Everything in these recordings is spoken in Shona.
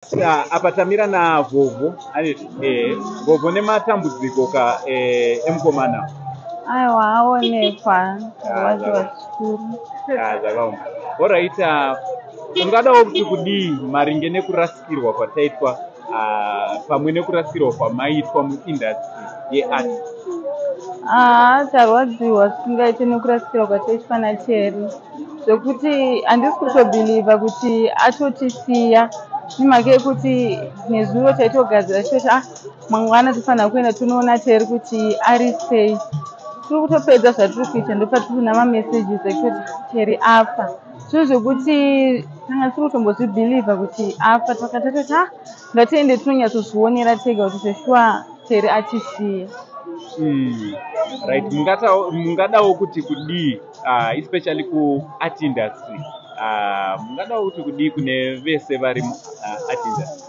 Apa tamira na Vhovho Vhovho nematambudziko emukomana. Aiwa, aonekwa rwadziwa zvikuru. Zvakaoma. Alright, ungadawo kuti kudii maringe nekurasikirwa kwataitwa pamwe nekurasikirwa kwamaitwa muindustry yeart? Tarwadziwa zvisingaite nekurasikirwa kwataitwa naTerry, zvokuti handisi kutobhilivha kuti atotisiya nemhaka yekuti nezuro taitogadzira chitoti mangwana tofanira kuenda tonoona Terry kuti ari sei. Tiri kutopedza zvatiri kuita ndopa tiri kuna mamesages ekuti Terry afa. Zvino zvokuti tanga tiri kutombozvibhilivha kuti afa, takatatoti ngatiende tinonyatsozvionera tega kuti zveshuwa Terry atisiya. Right, mungadawo kuti kudii especially kuart industry, mungadawo kuti kudii kune vese vari muart industry?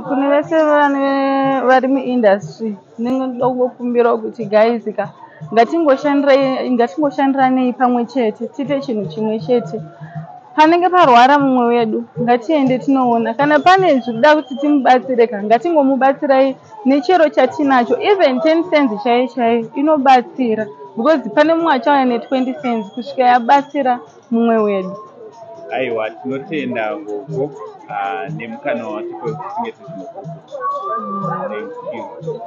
Kune vese vari muindustry ndinoda kungokumbirawo kuti guys ngatingoshandiranei pamwe chete, tiite chinhu chimwe chete. Panenge parwara mumwe wedu ngatiende tinoona, kana pane zvinoda kuti timubatsire ngatingomubatsirai nechero chatinacho, even 10 cents chaiyo inobatsira, because pane mumwe achauya ne20 cents kusvika yabatsira mumwe wedu. Aiwa, tinotenda Vhovho nemukana wati tinge tizvinokupa. Thank you.